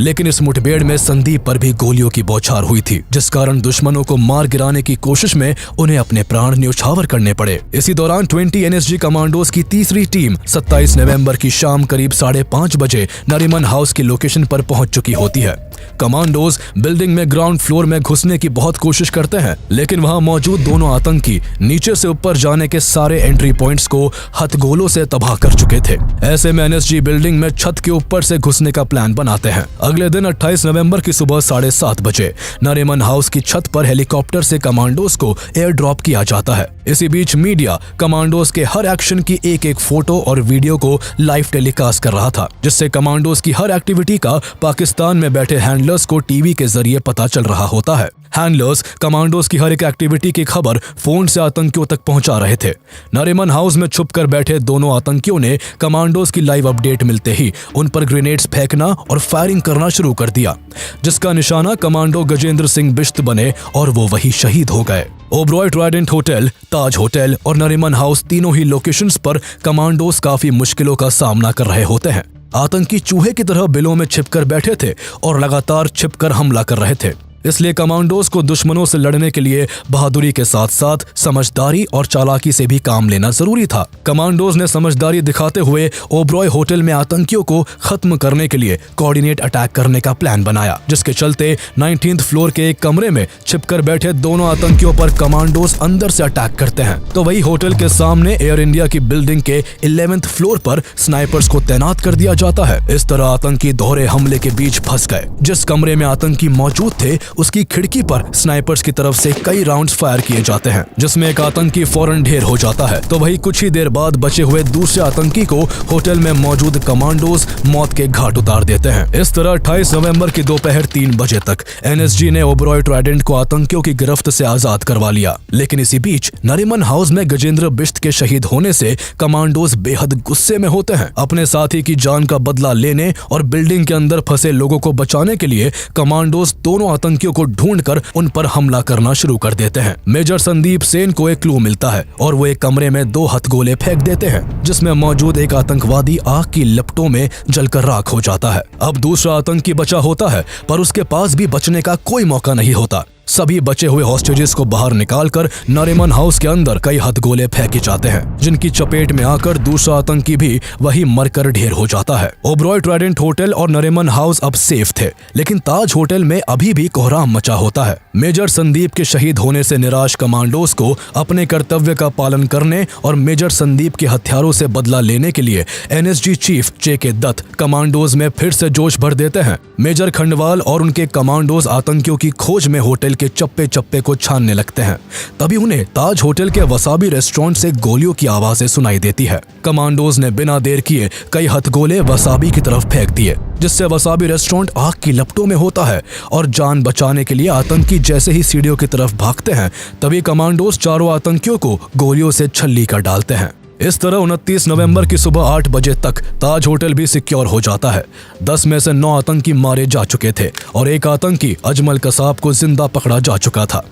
लेकिन इस मुठभेड़ में संदीप पर भी गोलियों की बौछार हुई थी, जिस कारण दुश्मनों को मार गिराने की कोशिश में उन्हें अपने प्राण न्यौछावर करने पड़े। इसी दौरान 20 NSG कमांडोज की तीसरी टीम 27 नवंबर की शाम करीब 5:30 बजे नरीमन हाउस की लोकेशन पर पहुंच चुकी होती है। कमांडोज बिल्डिंग में ग्राउंड फ्लोर में घुसने की बहुत कोशिश करते हैं, लेकिन वहां मौजूद दोनों आतंकी नीचे से ऊपर जाने के सारे एंट्री पॉइंट्स को हथगोलों से तबाह कर चुके थे। ऐसे में NSG बिल्डिंग में छत के ऊपर से घुसने का प्लान बनाते हैं। अगले दिन 28 नवंबर की सुबह 7:30 बजे नरीमन हाउस की छत पर हेलीकॉप्टर से कमांडोज को एयर ड्रॉप किया जाता है। इसी बीच मीडिया कमांडोज के हर एक्शन की एक फोटो और वीडियो को लाइव टेलीकास्ट कर रहा था, जिससे कमांडोज की हर एक्टिविटी का पाकिस्तान में बैठे हैंडलर्स को टीवी के जरिए पता चल रहा होता है। हैंडलर्स कमांडोज की हर एक एक्टिविटी की खबर फोन से आतंकियों तक पहुंचा रहे थे। नरीमन हाउस में छुपकर बैठे दोनों आतंकियों ने कमांडोज की लाइव अपडेट मिलते ही उन पर ग्रेनेड्स फेंकना और फायरिंग करना शुरू कर दिया, जिसका निशाना कमांडो गजेंद्र सिंह बिश्त बने और वो वही शहीद हो गए। ओबरॉय ट्राइडेंट होटल, ताज होटल और नरीमन हाउस तीनों ही लोकेशंस पर कमांडोज काफी मुश्किलों का सामना कर रहे होते हैं। आतंकी चूहे की तरह बिलों में छिपकर बैठे थे और लगातार छिपकर हमला कर रहे थे। इसलिए कमांडोज को दुश्मनों से लड़ने के लिए बहादुरी के साथ साथ समझदारी और चालाकी से भी काम लेना जरूरी था। कमांडोज ने समझदारी दिखाते हुए ओबरॉय होटल में आतंकियों को खत्म करने के लिए कोऑर्डिनेट अटैक करने का प्लान बनाया, जिसके चलते 19th फ्लोर के एक कमरे में छिपकर बैठे दोनों आतंकियों पर कमांडोज अंदर से अटैक करते हैं। तो वही होटल के सामने एयर इंडिया की बिल्डिंग के 11th फ्लोर पर स्नाइपर्स को तैनात कर दिया जाता है। इस तरह आतंकी दोहरे हमले के बीच फंस गए। जिस कमरे में आतंकी मौजूद थे उसकी खिड़की पर स्नाइपर्स की तरफ से कई राउंड्स फायर किए जाते हैं, जिसमें एक आतंकी फौरन ढेर हो जाता है। तो वही कुछ ही देर बाद बचे हुए दूसरे आतंकी को होटल में मौजूद कमांडोज मौत के घाट उतार देते हैं। इस तरह 28 नवंबर की दोपहर 3 बजे तक एनएसजी ने ओबरॉय ट्राइडेंट को आतंकियों की गिरफ्त से आजाद करवा लिया। लेकिन इसी बीच नरीमन हाउस में गजेंद्र बिश्त के शहीद होने से कमांडोज बेहद गुस्से में होते हैं। अपने साथी की जान का बदला लेने और बिल्डिंग के अंदर फंसे लोगों को बचाने के लिए कमांडोज दोनों आतंकियों को ढूंढकर उन पर हमला करना शुरू कर देते हैं। मेजर संदीप सेन को एक क्लू मिलता है और वो एक कमरे में 2 हथगोले फेंक देते हैं, जिसमें मौजूद एक आतंकवादी आग की लपटों में जलकर राख हो जाता है। अब दूसरा आतंकी बचा होता है, पर उसके पास भी बचने का कोई मौका नहीं होता। सभी बचे हुए हॉस्टेजेस को बाहर निकालकर नरीमन हाउस के अंदर कई हथगोले फेंके जाते हैं, जिनकी चपेट में आकर दूसरा आतंकी भी वही मरकर ढेर हो जाता है। ओबरॉय ट्राइडेंट होटल और नरीमन हाउस अब सेफ थे, लेकिन ताज होटल में अभी भी कोहराम मचा होता है। मेजर संदीप के शहीद होने से निराश कमांडोज को अपने कर्तव्य का पालन करने और मेजर संदीप के हथियारों से बदला लेने के लिए NSG chief J K. Dutt commandos में फिर से जोश भर देते हैं। मेजर खंडवाल और उनके कमांडोज आतंकियों की खोज में होटल के चप्पे चप्पे को छानने लगते हैं। तभी उन्हें ताज होटल के वसाबी रेस्टोरेंट से गोलियों की आवाजें सुनाई देती है। कमांडोज ने बिना देर किए कई हथगोले वसाबी की तरफ फेंक दिए, जिससे वसाबी रेस्टोरेंट आग की लपटों में होता है और जान बचाने के लिए आतंकी जैसे ही सीढ़ियों की तरफ भागते हैं, तभी कमांडोज चारों आतंकियों को गोलियों से छल्ली कर डालते हैं। इस तरह 29 नवंबर की सुबह 8 बजे तक ताज होटल भी सिक्योर हो जाता है। 10 में से 9 आतंकी मारे जा चुके थे और एक आतंकी अजमल कसाब को जिंदा पकड़ा जा चुका था।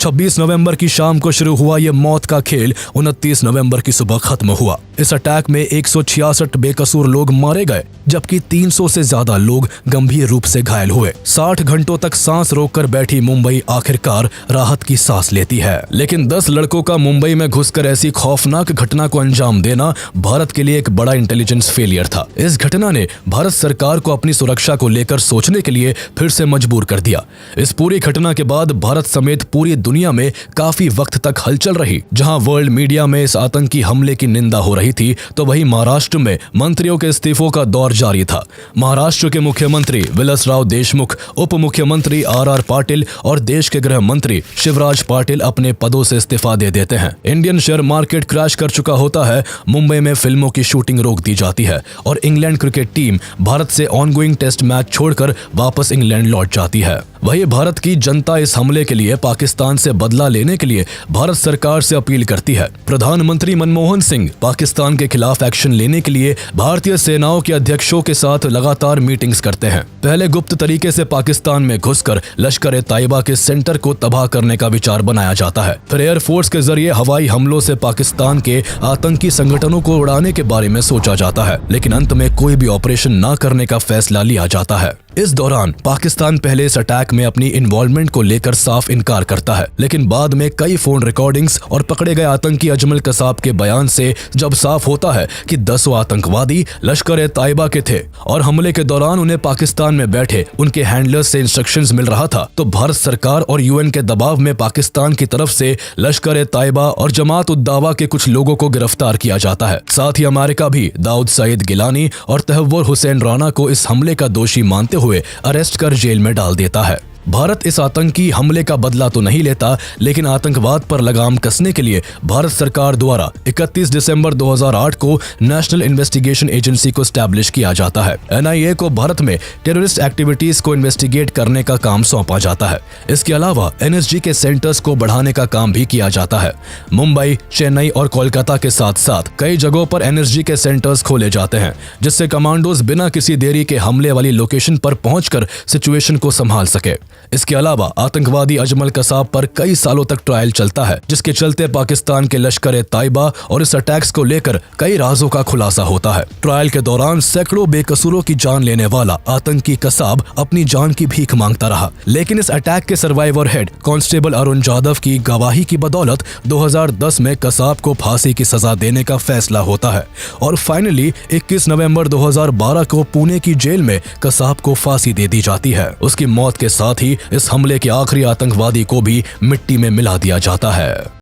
26 नवंबर की शाम को शुरू हुआ ये मौत का खेल 29 नवंबर की सुबह खत्म हुआ। इस अटैक में 166 बेकसूर लोग मारे गए, जबकि 300 से ज्यादा लोग गंभीर रूप से घायल हुए। 60 घंटों तक सांस रोककर बैठी मुंबई आखिरकार राहत की सांस लेती है। लेकिन 10 लड़कों का मुंबई में घुसकर ऐसी खौफनाक घटना को अंजाम देना भारत के लिए एक बड़ा इंटेलिजेंस फेलियर था। इस घटना ने भारत सरकार को अपनी सुरक्षा को लेकर सोचने के लिए फिर से मजबूर कर दिया। इस पूरी घटना के बाद भारत समेत पूरी दुनिया में काफी वक्त तक हलचल रही। जहां वर्ल्ड मीडिया में इस आतंकी हमले की निंदा हो रही थी, तो वहीं महाराष्ट्र में मंत्रियों के इस्तीफों का दौर जारी था। महाराष्ट्र के मुख्यमंत्री विलासराव देशमुख, उप मुख्यमंत्री आर पाटिल और देश के गृह मंत्री शिवराज पाटिल अपने पदों से इस्तीफा दे देते हैं। इंडियन शेयर मार्केट क्रैश कर चुका होता है, मुंबई में फिल्मों की शूटिंग रोक दी जाती है और इंग्लैंड क्रिकेट टीम भारत से ऑनगोइंग टेस्ट मैच छोड़कर वापस इंग्लैंड लौट जाती है। वही भारत की जनता इस हमले के लिए पाकिस्तान से बदला लेने के लिए भारत सरकार से अपील करती है। प्रधानमंत्री मनमोहन सिंह पाकिस्तान के खिलाफ एक्शन लेने के लिए भारतीय सेनाओं के अध्यक्षों के साथ लगातार मीटिंग्स करते हैं। पहले गुप्त तरीके से पाकिस्तान में घुसकर लश्कर ए तैयबा के सेंटर को तबाह करने का विचार बनाया जाता है। फिर एयरफोर्स के जरिए हवाई हमलों से पाकिस्तान के आतंकी संगठनों को उड़ाने के बारे में सोचा जाता है, लेकिन अंत में कोई भी ऑपरेशन न करने का फैसला लिया जाता है। इस दौरान पाकिस्तान पहले इस अटैक में अपनी इन्वॉल्वमेंट को लेकर साफ इनकार करता है, लेकिन बाद में कई फोन रिकॉर्डिंग्स और पकड़े गए आतंकी अजमल कसाब के बयान से जब साफ होता है कि 10 आतंकवादी लश्कर ए तैयबा के थे और हमले के दौरान उन्हें पाकिस्तान में बैठे उनके हैंडलर्स से इंस्ट्रक्शंस मिल रहा था, तो भारत सरकार और यूएन के दबाव में पाकिस्तान की तरफ से लश्कर ए तैयबा और जमात उद दावा के कुछ लोगों को गिरफ्तार किया जाता है। साथ ही अमेरिका भी दाऊद सईद गिलानी और तहव्वुर हुसैन राना को इस हमले का दोषी मानते हुए अरेस्ट कर जेल में डाल देता है। भारत इस आतंकी हमले का बदला तो नहीं लेता, लेकिन आतंकवाद पर लगाम कसने के लिए भारत सरकार द्वारा 31 दिसंबर 2008 को नेशनल इन्वेस्टिगेशन एजेंसी को स्टैब्लिश किया जाता है। एनआईए को भारत में टेररिस्ट एक्टिविटीज को इन्वेस्टिगेट करने का काम सौंपा जाता है। इसके अलावा एनएसजी के सेंटर्स को बढ़ाने का काम भी किया जाता है। मुंबई, चेन्नई और कोलकाता के साथ साथ कई जगहों पर एनएसजी के सेंटर्स खोले जाते हैं, जिससे कमांडोज बिना किसी देरी के हमले वाली लोकेशन पर पहुंचकर सिचुएशन को संभाल सके। इसके अलावा आतंकवादी अजमल कसाब पर कई सालों तक ट्रायल चलता है, जिसके चलते पाकिस्तान के लश्कर ए तैयबा और इस अटैक्स को लेकर कई राजों का खुलासा होता है। ट्रायल के दौरान सैकड़ों बेकसूरों की जान लेने वाला आतंकी कसाब अपनी जान की भीख मांगता रहा, लेकिन इस अटैक के survivor head constable Arun Jadhav की गवाही की बदौलत 2010 में कसाब को फांसी की सजा देने का फैसला होता है और फाइनली 21 नवंबर 2012 को पुणे की जेल में कसाब को फांसी दे दी जाती है। उसकी मौत के साथ ही इस हमले के आखिरी आतंकवादी को भी मिट्टी में मिला दिया जाता है।